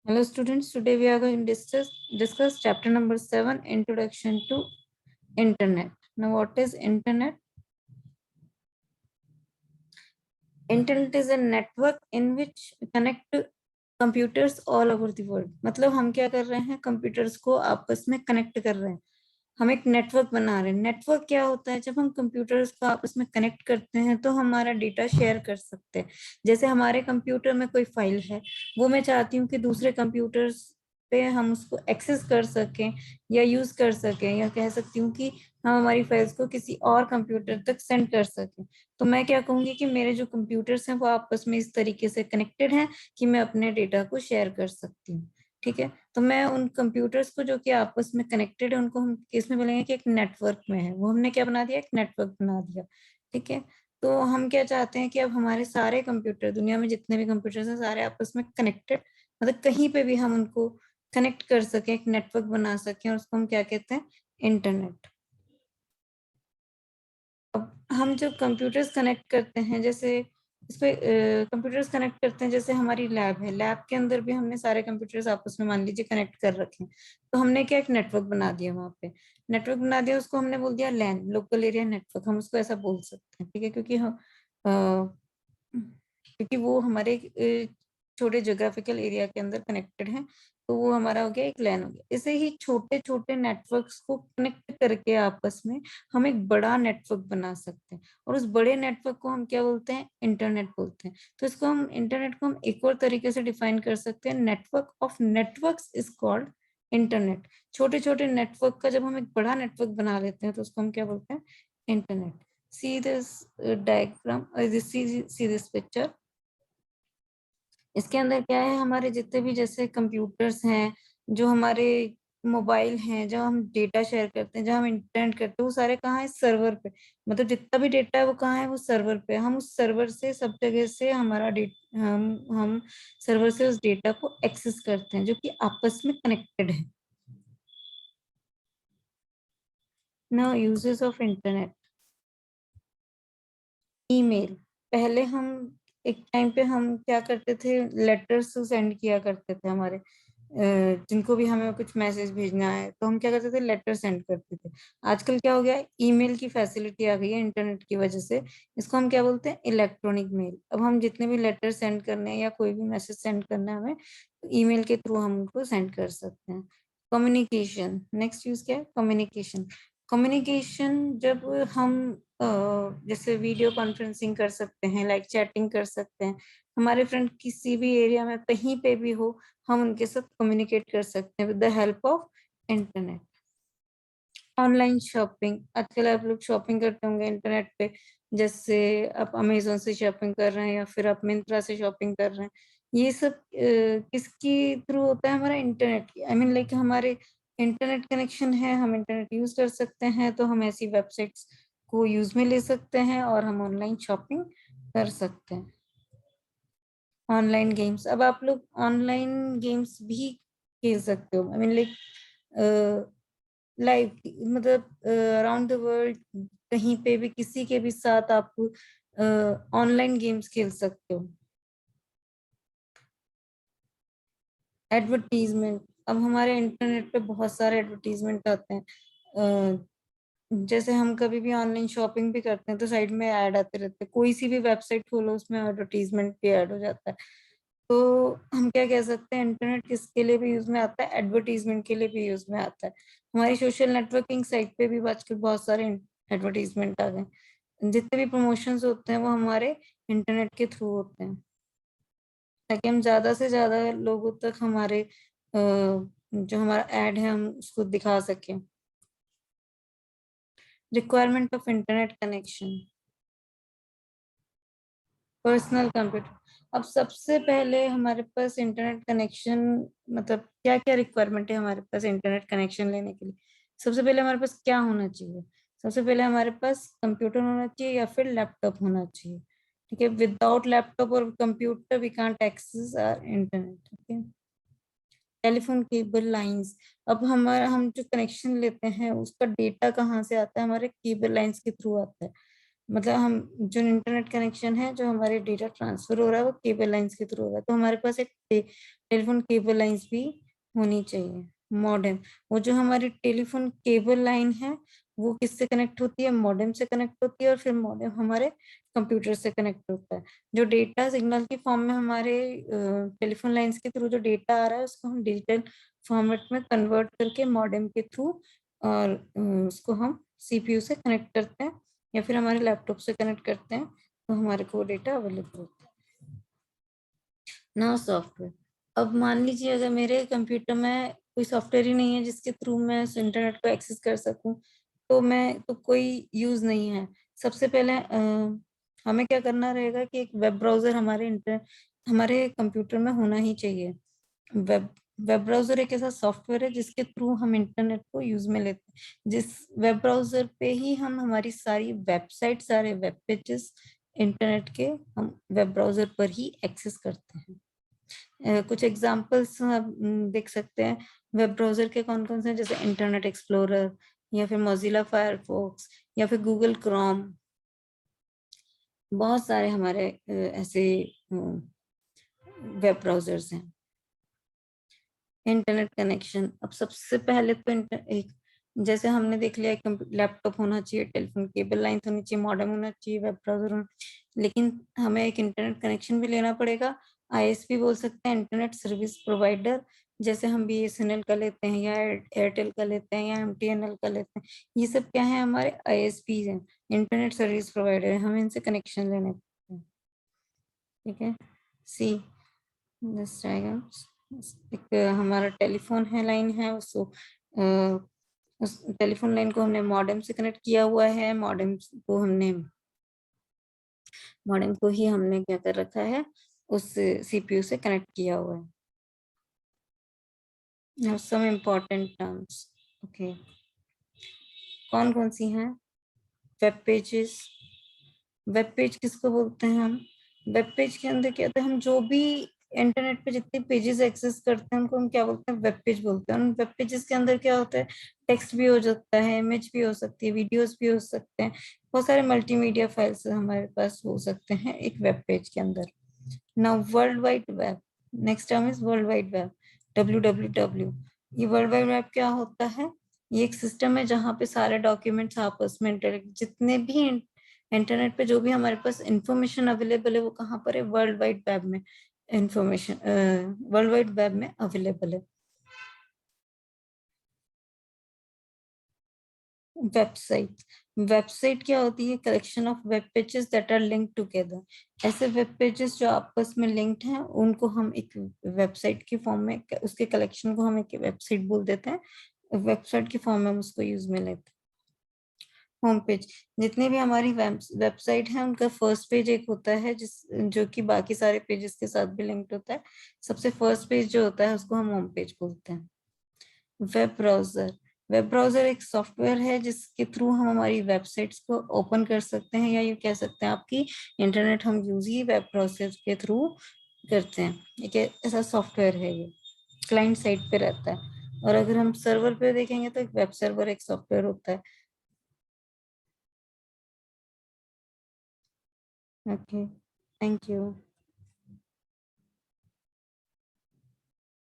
Hello students, today we are going to discuss chapter number 7, Introduction to Internet. Now what is Internet? Internet is a network in which connect computers all over the world. मतलब हम क्या कर रहे हैं, computers को आपस में connect कर रहे हैं, हम एक नेटवर्क बना रहे हैं। नेटवर्क क्या होता है? जब हम कंप्यूटर्स को आपस में कनेक्ट करते हैं तो हमारा डेटा शेयर कर सकते हैं। जैसे हमारे कंप्यूटर में कोई फाइल है, वो मैं चाहती हूँ कि दूसरे कंप्यूटर्स पे हम उसको एक्सेस कर सकें या यूज कर सकें, या कह सकती हूँ कि हम हमारी फाइल्स को किसी और कंप्यूटर तक सेंड कर सकें। तो मैं क्या कहूंगी कि मेरे जो कंप्यूटर्स हैं वो आपस में इस तरीके से कनेक्टेड हैं कि मैं अपने डेटा को शेयर कर सकती हूँ। ठीक है, तो मैं उन कंप्यूटर्स को जो कि आपस में कनेक्टेड है उनको हम किस में बोलेंगे कि एक नेटवर्क में है। वो हमने क्या बना दिया? एक नेटवर्क बना दिया। ठीक है, तो हम क्या चाहते हैं कि अब हमारे सारे कंप्यूटर, दुनिया में जितने भी कंप्यूटर्स हैं, सारे आपस में कनेक्टेड, मतलब कहीं पे भी हम उनको कनेक्ट कर सकें, एक नेटवर्क बना सकें, और उसको हम क्या कहते हैं? इंटरनेट। अब हम जो कंप्यूटर्स कनेक्ट करते हैं, जैसे इस पे कंप्यूटर्स कनेक्ट करते हैं, जैसे हमारी लैब है, लैब के अंदर भी हमने सारे कंप्यूटर्स आपस में मान लीजिए कनेक्ट कर रखे हैं। तो हमने क्या, एक नेटवर्क बना दिया वहां पे, नेटवर्क बना दिया, उसको हमने बोल दिया लैन, लोकल एरिया नेटवर्क, हम उसको ऐसा बोल सकते हैं। ठीक है, क्योंकि हम क्योंकि वो हमारे छोटे ज्योग्राफिकल एरिया के अंदर कनेक्टेड है, तो वो हमारा हो गया एक लैन हो गया। ऐसे ही छोटे छोटे नेटवर्क्स को कनेक्ट करके आपस में हम एक बड़ा नेटवर्क बना सकते हैं, और उस बड़े नेटवर्क को हम क्या बोलते हैं? इंटरनेट बोलते हैं। तो इसको हम, इंटरनेट को हम एक और तरीके से डिफाइन कर सकते हैं, network of networks is called internet. छोटे छोटे नेटवर्क का जब हम एक बड़ा नेटवर्क बना लेते हैं तो उसको हम क्या बोलते हैं? Internet. See this diagram, see this picture. इसके अंदर क्या है, हमारे जितने भी जैसे कंप्यूटर्स हैं, जो हमारे मोबाइल हैं, जब हम डेटा शेयर करते हैं, जब हम इंटरनेट करते हैं, वो सारे कहाँ है? सर्वर पे। मतलब जितना भी डेटा है वो कहाँ है? वो सर्वर पे। हम उस सर्वर से सब जगह से हमारा डेटा, हम सर्वर से उस डेटा को एक्सेस करते हैं, जो कि आपस में कनेक्टेड है। Now uses of internet. Email. पहले हम, एक टाइम पे हम क्या करते थे, लेटर्स सेंड किया करते थे, हमारे जिनको भी हमें कुछ मैसेज भेजना है तो हम क्या करते थे? लेटर सेंड करते थे। आजकल क्या हो गया है? ईमेल की फैसिलिटी आ गई है इंटरनेट की वजह से। इसको हम क्या बोलते हैं? Electronic mail. अब हम जितने भी लेटर सेंड करने हैं या कोई भी मैसेज सेंड करना है हमें, तो ईमेल के थ्रू हम उनको सेंड कर सकते हैं। कम्युनिकेशन, नेक्स्ट यूज क्या है? कम्युनिकेशन। कम्युनिकेशन, जब हम जैसे वीडियो कॉन्फ्रेंसिंग कर सकते हैं, लाइक चैटिंग कर सकते हैं, हमारे फ्रेंड किसी भी एरिया में कहीं पे भी हो, हम उनके साथ कम्युनिकेट कर सकते हैं with the help of internet. Online shopping, आजकल आप लोग शॉपिंग करते होंगे इंटरनेट पे, जैसे आप अमेजोन से शॉपिंग कर रहे हैं या फिर आप मिंत्रा से शॉपिंग कर रहे हैं। ये सब किसकी थ्रू होता है? हमारा इंटरनेट की, आई मीन लाइक हमारे इंटरनेट कनेक्शन है, हम इंटरनेट यूज कर सकते हैं, तो हम ऐसी वेबसाइट्स को यूज में ले सकते हैं और हम ऑनलाइन शॉपिंग कर सकते हैं। ऑनलाइन गेम्स, अब आप लोग ऑनलाइन गेम्स भी खेल सकते हो, आई मीन लाइक लाइव, मतलब अराउंड द वर्ल्ड, कहीं पे भी किसी के भी साथ आप ऑनलाइन गेम्स खेल सकते हो। एडवर्टीजमेंट, अब हमारे इंटरनेट पे बहुत सारे एडवर्टीजमेंट आते हैं। जैसे हम कभी भी ऑनलाइन शॉपिंग भी करते हैं तो साइड में ऐड आते रहते हैं, कोई सी भी वेबसाइट खोलो उसमें एडवर्टीजमेंट भी ऐड हो जाता है। तो हम क्या कह सकते हैं, इंटरनेट किसके लिए भी यूज में आता है? एडवर्टीजमेंट के लिए भी यूज में आता है। हमारी सोशल नेटवर्किंग साइट पे भी आजकल बहुत सारे एडवर्टीजमेंट आ गए। जितने भी प्रमोशंस होते हैं वो हमारे इंटरनेट के थ्रू होते हैं, ताकि हम ज्यादा से ज्यादा लोगों तक हमारे जो हमारा एड है हम उसको दिखा सकें। Requirement of internet connection. Personal computer, अब सबसे पहले हमारे पास इंटरनेट कनेक्शन, मतलब क्या क्या रिक्वायरमेंट है हमारे पास इंटरनेट कनेक्शन लेने के लिए? सबसे पहले हमारे पास क्या होना चाहिए? सबसे पहले हमारे पास कंप्यूटर होना चाहिए या फिर लैपटॉप होना चाहिए। ठीक है, विदाउट लैपटॉप और computer we can't access our internet. ठीक है, टेलीफोन केबल लाइंस, अब हम जो कनेक्शन लेते हैं उसका डेटा कहाँ से आता है? हमारे केबल लाइंस के थ्रू आता है। मतलब हम जो इंटरनेट कनेक्शन है, जो हमारे डेटा ट्रांसफर हो रहा है वो केबल लाइंस के थ्रू हो रहा है, तो हमारे पास एक टेलीफोन केबल लाइंस भी होनी चाहिए। मॉडेम, वो जो हमारी टेलीफोन केबल लाइन है वो किससे कनेक्ट होती है? मॉडेम से कनेक्ट होती है, और फिर मॉडेम हमारे कंप्यूटर से कनेक्ट होता है। जो डेटा सिग्नल के फॉर्म में हमारे टेलीफोन लाइंस के थ्रू जो डेटा आ रहा है उसको हम डिजिटल फॉर्मेट में कन्वर्ट करके मॉडेम के थ्रू, और उसको हम सीपीयू से कनेक्ट करते हैं या फिर हमारे लैपटॉप से कनेक्ट करते हैं, तो हमारे को डेटा अवेलेबल होता है ना। सॉफ्टवेयर, अब मान लीजिए अगर मेरे कंप्यूटर में कोई सॉफ्टवेयर ही नहीं है जिसके थ्रू मैं इस इंटरनेट को एक्सेस कर सकूं, तो मैं तो कोई यूज नहीं है। सबसे पहले हमें क्या करना रहेगा कि एक वेब ब्राउजर हमारे कंप्यूटर में होना ही चाहिए। वेब वेब ब्राउजर एक ऐसा सॉफ्टवेयर है जिसके थ्रू हम इंटरनेट को यूज में लेते हैं, जिस वेब ब्राउजर पे ही हम हमारी सारी वेबसाइट, सारे वेब पेजेस इंटरनेट के हम वेब ब्राउजर पर ही एक्सेस करते हैं। कुछ एग्जांपल्स आप देख सकते हैं वेब ब्राउजर के कौन कौन से हैं, जैसे इंटरनेट एक्सप्लोरर या फिर मोजिला फायरफॉक्स या फिर गूगल क्रोम। बहुत सारे हमारे ऐसे वेब ब्राउजर्स हैं। इंटरनेट कनेक्शन, अब सबसे पहले तो एक जैसे हमने देख लिया, एक लैपटॉप होना चाहिए, टेलीफोन केबल लाइन होनी चाहिए, मॉडेम होना चाहिए, वेब ब्राउजर होना, लेकिन हमें एक इंटरनेट कनेक्शन भी लेना पड़ेगा। आईएसपी बोल सकते हैं, इंटरनेट सर्विस प्रोवाइडर। जैसे हम बीएसएनएल का लेते हैं या एयरटेल का लेते हैं या एमटीएनएल का लेते हैं, ये सब क्या है? हमारे आईएसपी हैं, इंटरनेट सर्विस प्रोवाइडर है, हमें इनसे कनेक्शन लेने पड़ते हैं। ठीक है। सी दिस डायग्राम, एक हमारा टेलीफोन है, लाइन है, उसको उस टेलीफोन लाइन को हमने मॉडेम से कनेक्ट किया हुआ है, मॉडेम को ही हमने क्या कर रखा है, उस सीपीयू से कनेक्ट किया हुआ है। Now some important terms, okay, कौन कौन सी हैं? Web pages. वेब पेज किसको बोलते हैं हम? वेब पेज के अंदर क्या होता है, हम जो भी इंटरनेट पे जितने पेजेस एक्सेस करते हैं उनको हम क्या बोलते हैं? वेब पेज बोलते हैं। उन वेब पेजेस के अंदर क्या होता है? टेक्स्ट भी हो सकता है, इमेज भी हो सकती है, वीडियोस भी हो सकते हैं, बहुत सारे मल्टीमीडिया फाइल्स हमारे पास हो सकते हैं एक वेब पेज के अंदर। Now world wide web, next term is world wide web, WWW। ये वर्ल्ड वाइड वेब क्या होता है? ये एक सिस्टम है जहाँ पे सारे डॉक्यूमेंट्स आपस में जितने भी इंटरनेट पे जो भी हमारे पास इंफॉर्मेशन अवेलेबल है वो कहाँ पर है? वर्ल्ड वाइड वेब में इंफॉर्मेशन, वर्ल्ड वाइड वेब में अवेलेबल है। वेबसाइट, वेबसाइट क्या होती है? Collection of web pages that are linked together. ऐसे वेब पेजेस जो आपस में लिंक्ड हैं उनको हम एक वेबसाइट के फॉर्म में, उसके कलेक्शन को हम एक वेबसाइट बोल देते हैं। वेबसाइट के फॉर्म में हम उसको यूज में लेते हैं। होम पेज, जितने भी हमारी वेबसाइट है उनका फर्स्ट पेज एक होता है जिस जो कि बाकी सारे पेजेस के साथ भी लिंक्ड होता है। सबसे फर्स्ट पेज जो होता है उसको हम होम पेज बोलते हैं। वेब ब्राउजर, वेब ब्राउजर एक सॉफ्टवेयर है जिसके थ्रू हम हमारी वेबसाइट्स को ओपन कर सकते हैं, या ये कह सकते हैं आपकी इंटरनेट हम यूज ही वेब ब्राउजर के थ्रू करते हैं। एक ऐसा सॉफ्टवेयर है, ये क्लाइंट साइड पे रहता है। और अगर हम सर्वर पे देखेंगे तो एक वेब सर्वर एक सॉफ्टवेयर होता है। Okay, thank you.